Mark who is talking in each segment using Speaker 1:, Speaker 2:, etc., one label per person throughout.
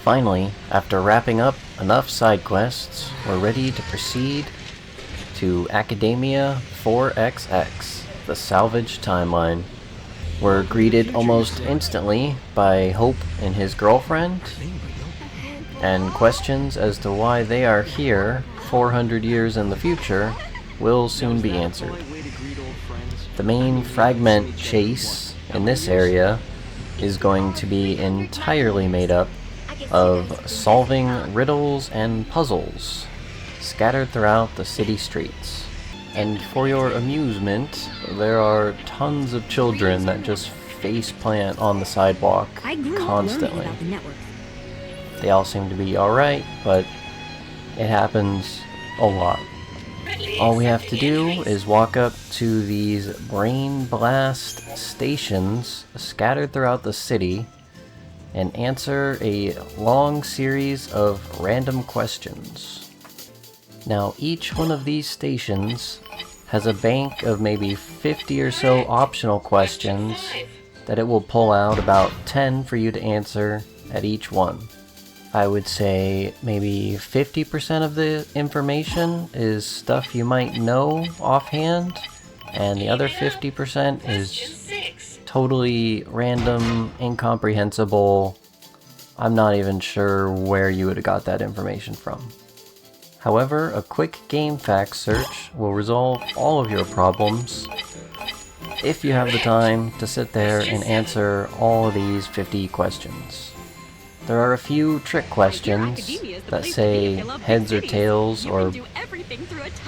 Speaker 1: Finally, after wrapping up enough side quests, we're ready to proceed to Academia 4XX, the salvage timeline. We're greeted almost instantly by Hope and his girlfriend, and questions as to why they are here 400 years in the future will soon be answered. The main fragment chase in this area is going to be entirely made up of solving riddles and puzzles scattered throughout the city streets. And for your amusement, there are tons of children that just faceplant on the sidewalk constantly. They all seem to be alright, but it happens a lot. All we have to do is walk up to these brain blast stations scattered throughout the city and answer a long series of random questions. Now, each one of these stations has a bank of maybe 50 or so optional questions that it will pull out, about 10 for you to answer at each one. I would say maybe 50% of the information is stuff you might know offhand, and the other 50% is totally random, incomprehensible. I'm not even sure where you would have got that information from. However, a quick game fact search will resolve all of your problems if you have the time to sit there and answer all of these 50 questions. There are a few trick questions that say heads or tails or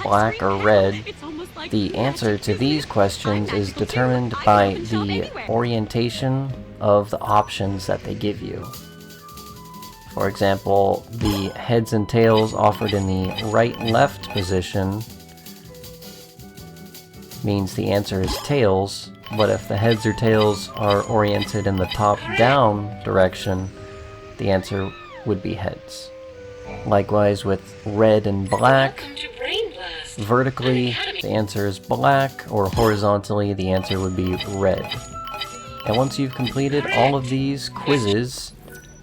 Speaker 1: black or red. The answer to these questions is determined by the orientation of the options that they give you. For example, the heads and tails offered in the right-left position means the answer is tails, but if the heads or tails are oriented in the top-down direction, the answer would be heads. Likewise with red and black, vertically the answer is black, or horizontally the answer would be red. And once you've completed all of these quizzes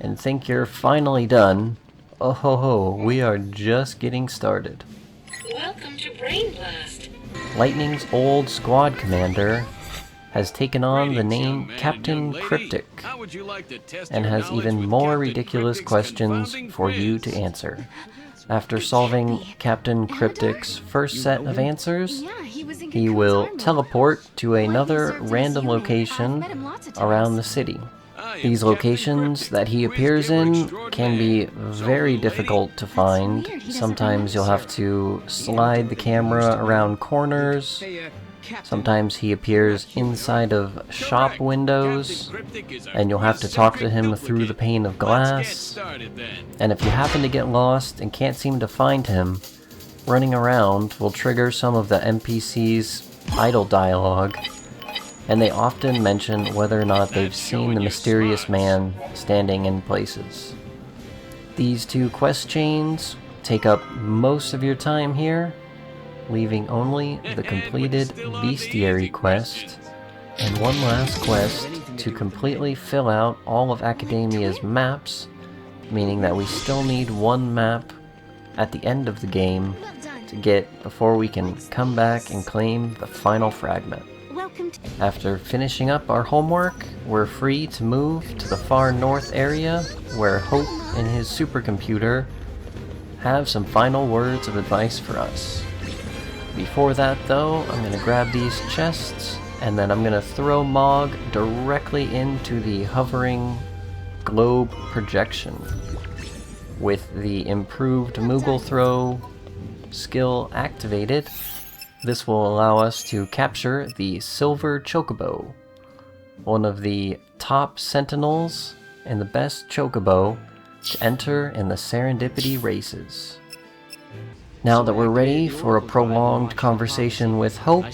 Speaker 1: and think you're finally done, oh ho ho, we are just getting started.
Speaker 2: Welcome to Brain Blast.
Speaker 1: Lightning's old squad commander has taken on the name Captain Cryptic, and has even more ridiculous questions for you to answer. After solving Captain Cryptic's first set of answers, he will teleport to another random location around the city. These locations that he appears in can be very difficult to find. Sometimes you'll have to slide the camera around corners. Sometimes he appears inside of shop windows, and you'll have to talk to him through the pane of glass. And if you happen to get lost and can't seem to find him, running around will trigger some of the NPC's idle dialogue, and they often mention whether or not they've seen the mysterious man standing in places. These two quest chains take up most of your time here, leaving only the completed beastiary quest and one last quest to completely fill out all of Academia's maps, meaning that we still need one map at the end of the game to get before we can come back and claim the final fragment. After finishing up our homework, we're free to move to the far north area where Hope and his supercomputer have some final words of advice for us. Before that though, I'm going to grab these chests, and then I'm going to throw Mog directly into the hovering globe projection. With the improved Moogle throw skill activated, this will allow us to capture the Silver Chocobo, one of the top Sentinels and the best Chocobo to enter in the Serendipity races. Now that we're ready for a prolonged conversation with Hope,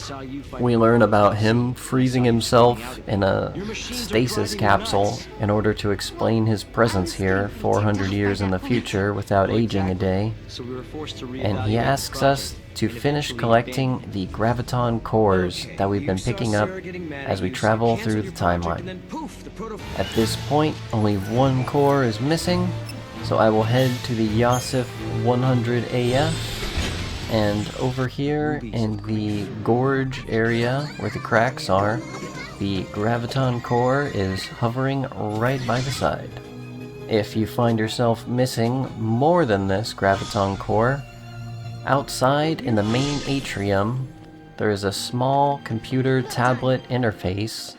Speaker 1: we learn about him freezing himself in a stasis capsule in order to explain his presence here 400 years in the future without aging a day. And he asks us to finish collecting the Graviton cores that we've been picking up as we travel through the timeline. At this point, only one core is missing, So I will head to the XIII-100 and over here in the gorge area where the cracks are, the Graviton core is hovering right by the side. If you find yourself missing more than this Graviton core, outside in the main atrium, there is a small computer tablet interface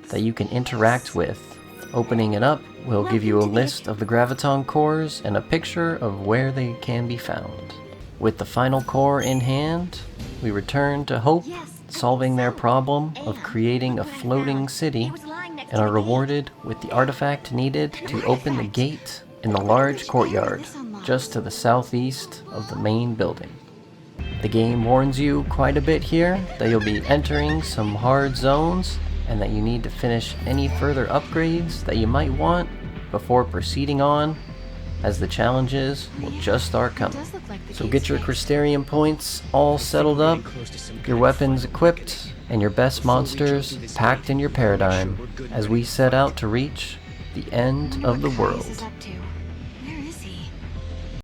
Speaker 1: that you can interact with. Opening it up will give you a list of the Graviton cores and a picture of where they can be found. With the final core in hand, we return to Hope, solving their problem of creating a floating city, and are rewarded with the artifact needed to open the gate in the large courtyard just to the southeast of the main building. The game warns you quite a bit here that you'll be entering some hard zones and that you need to finish any further upgrades that you might want before proceeding on, as the challenges will just start coming. So get your Crystarium points all settled up, your weapons equipped, and your best monsters packed in your paradigm as we set out to reach the end of the world.